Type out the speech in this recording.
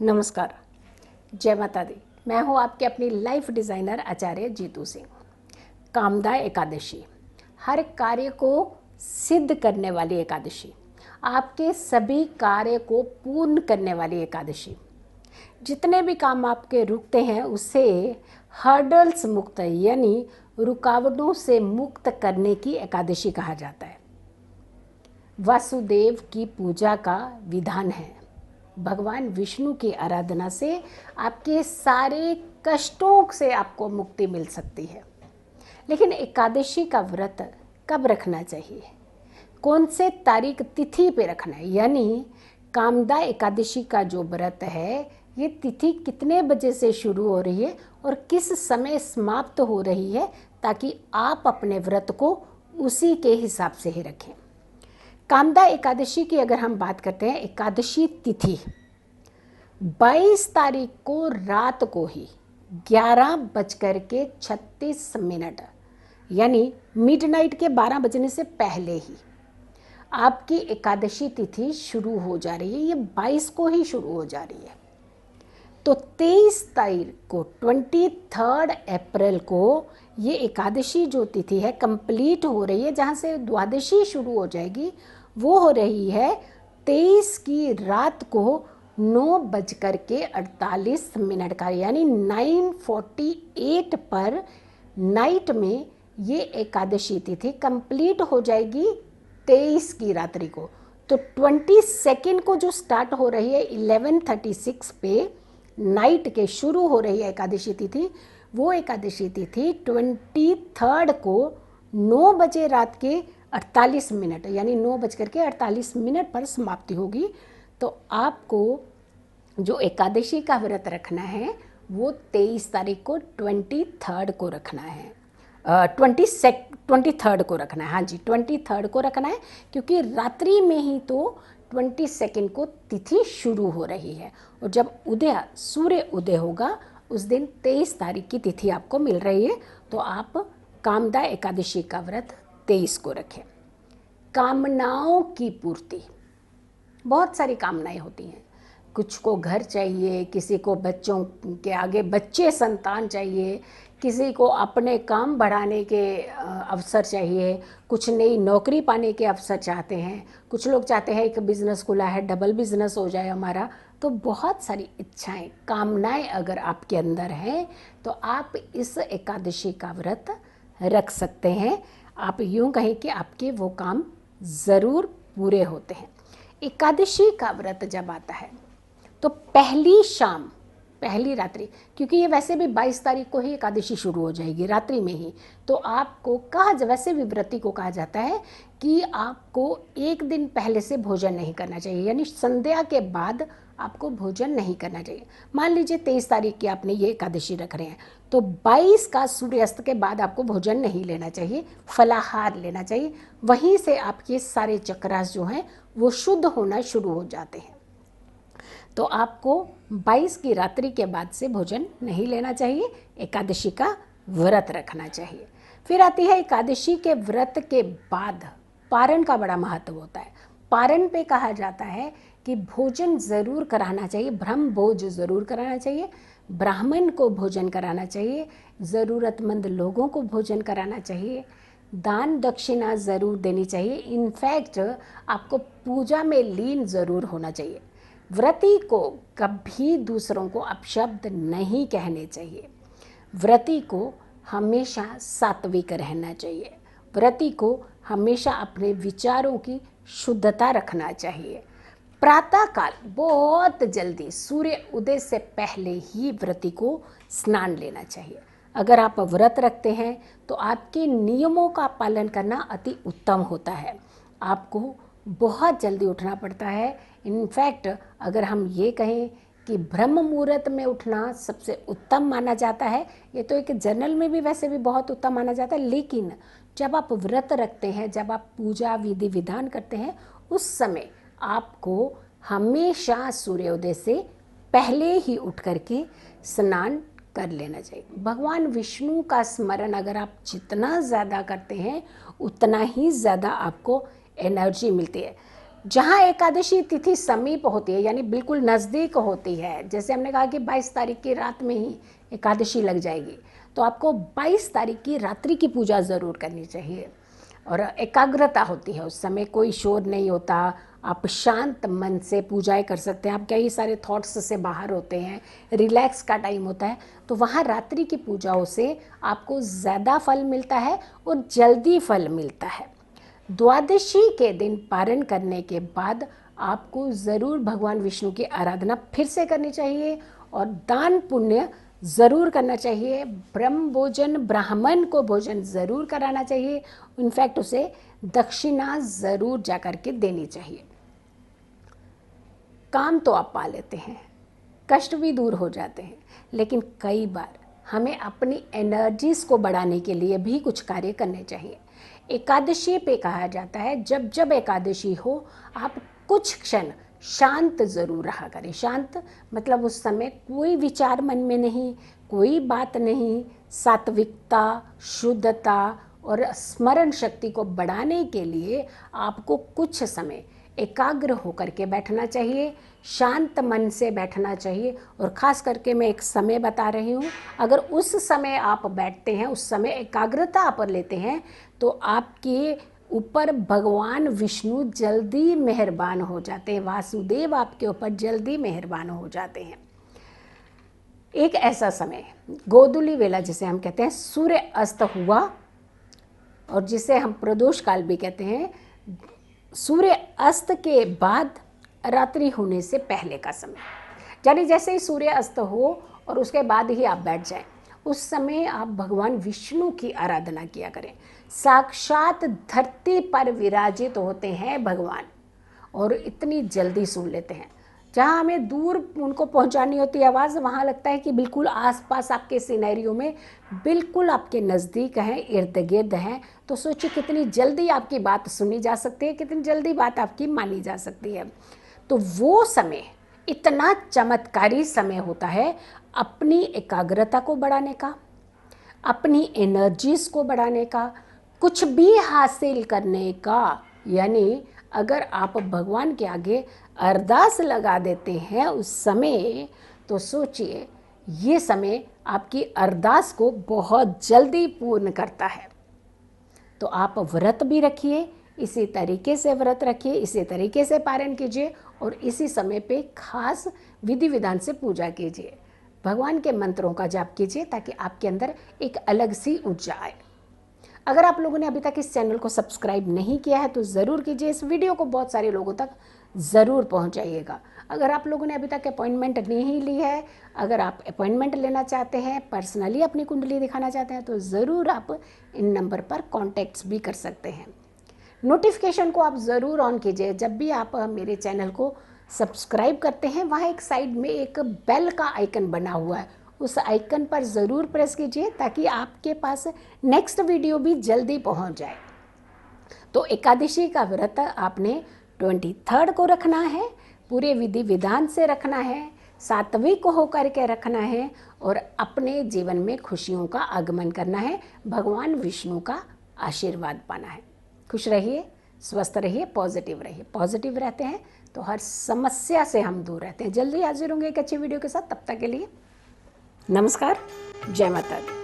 नमस्कार, जय माता दी। मैं हूँ आपके अपनी लाइफ डिज़ाइनर आचार्य जीतू सिंह। कामदा एकादशी हर कार्य को सिद्ध करने वाली एकादशी, आपके सभी कार्य को पूर्ण करने वाली एकादशी। जितने भी काम आपके रुकते हैं उसे हर्डल्स मुक्त यानी रुकावटों से मुक्त करने की एकादशी कहा जाता है। वासुदेव की पूजा का विधान है। भगवान विष्णु की आराधना से आपके सारे कष्टों से आपको मुक्ति मिल सकती है। लेकिन एकादशी का व्रत कब रखना चाहिए, कौन से तारीख तिथि पे रखना है, यानी कामदा एकादशी का जो व्रत है ये तिथि कितने बजे से शुरू हो रही है और किस समय समाप्त हो रही है, ताकि आप अपने व्रत को उसी के हिसाब से ही रखें। कामदा एकादशी की अगर हम बात करते हैं, एकादशी तिथि 22 तारीख को रात को ही 11:36 यानी मिडनाइट के 12 बजने से पहले ही आपकी एकादशी तिथि शुरू हो जा रही है। ये 22 को ही शुरू हो जा रही है। तो 23 तारीख को 23 अप्रैल को ये एकादशी जो तिथि है कंप्लीट हो रही है। जहाँ से द्वादशी शुरू हो जाएगी वो हो रही है 23 की रात को 9:48 का, यानी 9:48 पर नाइट में ये एकादशी तिथि कंप्लीट हो जाएगी 23 की रात्रि को। तो 22 को जो स्टार्ट हो रही है 11:36 पे नाइट के शुरू हो रही है एकादशी तिथि, वो एकादशी तिथि 23 को 9 बजे रात के 48 यानी 9:48 पर समाप्ति होगी। तो आपको जो एकादशी का व्रत रखना है वो 23 तारीख को 23 को रखना है, 23 को रखना है। हाँ जी, 23 को रखना है, क्योंकि रात्रि में ही तो 22 को तिथि शुरू हो रही है और जब सूर्य उदय होगा उस दिन 23 तारीख की तिथि आपको मिल रही है। तो आप कामदा एकादशी का व्रत 23 को रखें। कामनाओं की पूर्ति, बहुत सारी कामनाएं होती हैं। कुछ को घर चाहिए, किसी को बच्चों के आगे बच्चे संतान चाहिए, किसी को अपने काम बढ़ाने के अवसर चाहिए, कुछ नई नौकरी पाने के अवसर चाहते हैं, कुछ लोग चाहते हैं एक बिज़नेस खुला है डबल बिज़नेस हो जाए हमारा। तो बहुत सारी इच्छाएं, कामनाएं अगर आपके अंदर हैं तो आप इस एकादशी का व्रत रख सकते हैं। आप यूँ कहें कि आपके वो काम ज़रूर पूरे होते हैं। एकादशी का व्रत जब आता है तो पहली शाम, पहली रात्रि, क्योंकि ये वैसे भी 22 तारीख को ही एकादशी शुरू हो जाएगी रात्रि में ही, तो आपको वैसे भी व्रती को कहा जाता है कि आपको एक दिन पहले से भोजन नहीं करना चाहिए, यानी संध्या के बाद आपको भोजन नहीं करना चाहिए। मान लीजिए 23 तारीख की आपने ये एकादशी रख रहे हैं तो 22 का सूर्यास्त के बाद आपको भोजन नहीं लेना चाहिए, फलाहार लेना चाहिए। वहीं से आपके सारे चक्रास जो हैं वो शुद्ध होना शुरू हो जाते हैं। तो आपको 22 की रात्रि के बाद से भोजन नहीं लेना चाहिए, एकादशी का व्रत रखना चाहिए। फिर आती है एकादशी के व्रत के बाद पारण का बड़ा महत्व होता है। पारण पे कहा जाता है कि भोजन ज़रूर कराना चाहिए, ब्रह्म भोज ज़रूर कराना चाहिए, ब्राह्मण को भोजन कराना चाहिए, ज़रूरतमंद लोगों को भोजन कराना चाहिए, दान दक्षिणा ज़रूर देनी चाहिए। इनफैक्ट आपको पूजा में लीन ज़रूर होना चाहिए। व्रती को कभी दूसरों को अपशब्द नहीं कहने चाहिए। व्रती को हमेशा सात्विक रहना चाहिए। व्रती को हमेशा अपने विचारों की शुद्धता रखना चाहिए। प्रातःकाल बहुत जल्दी सूर्य उदय से पहले ही व्रती को स्नान लेना चाहिए। अगर आप व्रत रखते हैं तो आपके नियमों का पालन करना अति उत्तम होता है। आपको बहुत जल्दी उठना पड़ता है। इनफैक्ट अगर हम ये कहें कि ब्रह्म मुहूर्त में उठना सबसे उत्तम माना जाता है, ये तो एक जनरल में भी वैसे भी बहुत उत्तम माना जाता है, लेकिन जब आप व्रत रखते हैं, जब आप पूजा विधि विधान करते हैं, उस समय आपको हमेशा सूर्योदय से पहले ही उठ करके स्नान कर लेना चाहिए। भगवान विष्णु का स्मरण अगर आप जितना ज़्यादा करते हैं उतना ही ज़्यादा आपको एनर्जी मिलती है। जहाँ एकादशी तिथि समीप होती है यानी बिल्कुल नज़दीक होती है, जैसे हमने कहा कि 22 तारीख की रात में ही एकादशी लग जाएगी, तो आपको 22 तारीख की रात्रि की पूजा ज़रूर करनी चाहिए। और एकाग्रता होती है उस समय, कोई शोर नहीं होता, आप शांत मन से पूजाएं कर सकते हैं, आप कई सारे थॉट्स से बाहर होते हैं, रिलैक्स का टाइम होता है, तो वहाँ रात्रि की पूजाओं से आपको ज़्यादा फल मिलता है और जल्दी फल मिलता है। द्वादशी के दिन पारण करने के बाद आपको ज़रूर भगवान विष्णु की आराधना फिर से करनी चाहिए और दान पुण्य ज़रूर करना चाहिए। ब्रह्म भोजन, ब्राह्मण को भोजन ज़रूर कराना चाहिए, इनफैक्ट उसे दक्षिणा ज़रूर जा कर के देनी चाहिए। काम तो आप पा लेते हैं, कष्ट भी दूर हो जाते हैं, लेकिन कई बार हमें अपनी एनर्जीज़ को बढ़ाने के लिए भी कुछ कार्य करने चाहिए। एकादशी पे कहा जाता है जब जब एकादशी हो आप कुछ क्षण शांत ज़रूर रहा करें। शांत मतलब उस समय कोई विचार मन में नहीं, कोई बात नहीं, सात्विकता, शुद्धता और स्मरण शक्ति को बढ़ाने के लिए आपको कुछ समय एकाग्र होकर के बैठना चाहिए, शांत मन से बैठना चाहिए। और ख़ास करके मैं एक समय बता रही हूँ, अगर उस समय आप बैठते हैं, उस समय एकाग्रता आप लेते हैं, तो आपके ऊपर भगवान विष्णु जल्दी मेहरबान हो जाते हैं, वासुदेव आपके ऊपर जल्दी मेहरबान हो जाते हैं। एक ऐसा समय गोधूली वेला जिसे हम कहते हैं, सूर्य अस्त हुआ और जिसे हम प्रदोष काल भी कहते हैं, सूर्य अस्त के बाद रात्रि होने से पहले का समय, यानी जैसे ही सूर्य अस्त हो और उसके बाद ही आप बैठ जाएं, उस समय आप भगवान विष्णु की आराधना किया करें। साक्षात धरती पर विराजित होते हैं भगवान और इतनी जल्दी सुन लेते हैं। जहाँ हमें दूर उनको पहुँचानी होती है आवाज़, वहाँ लगता है कि बिल्कुल आसपास आपके सिनेरियो में बिल्कुल आपके नज़दीक हैं, इर्द गिर्द हैं। तो सोचिए कितनी जल्दी आपकी बात सुनी जा सकती है, कितनी जल्दी बात आपकी मानी जा सकती है। तो वो समय इतना चमत्कारी समय होता है अपनी एकाग्रता को बढ़ाने का, अपनी एनर्जीज़ को बढ़ाने का, कुछ भी हासिल करने का। यानी अगर आप भगवान के आगे अरदास लगा देते हैं उस समय, तो सोचिए ये समय आपकी अरदास को बहुत जल्दी पूर्ण करता है। तो आप व्रत भी रखिए, इसी तरीके से व्रत रखिए, इसी तरीके से पारण कीजिए और इसी समय पे खास विधि विधान से पूजा कीजिए, भगवान के मंत्रों का जाप कीजिए, ताकि आपके अंदर एक अलग सी ऊर्जा आए। अगर आप लोगों ने अभी तक इस चैनल को सब्सक्राइब नहीं किया है तो ज़रूर कीजिए, इस वीडियो को बहुत सारे लोगों तक ज़रूर पहुंचाइएगा। अगर आप लोगों ने अभी तक अपॉइंटमेंट नहीं ली है, अगर आप अपॉइंटमेंट लेना चाहते हैं, पर्सनली अपनी कुंडली दिखाना चाहते हैं, तो ज़रूर आप इन नंबर पर कॉन्टैक्ट्स भी कर सकते हैं। नोटिफिकेशन को आप ज़रूर ऑन कीजिए। जब भी आप मेरे चैनल को सब्सक्राइब करते हैं, वहाँ एक साइड में एक बेल का आइकन बना हुआ है, उस आइकन पर ज़रूर प्रेस कीजिए ताकि आपके पास नेक्स्ट वीडियो भी जल्दी पहुंच जाए। तो एकादशी का व्रत आपने 23 को रखना है, पूरे विधि विधान से रखना है, सात्विक होकर के रखना है और अपने जीवन में खुशियों का आगमन करना है, भगवान विष्णु का आशीर्वाद पाना है। खुश रहिए, स्वस्थ रहिए, पॉजिटिव रहिए। पॉजिटिव रहते हैं तो हर समस्या से हम दूर रहते हैं। जल्दी हाजिर होंगे एक अच्छी वीडियो के साथ, तब तक के लिए नमस्कार, जय माता दी।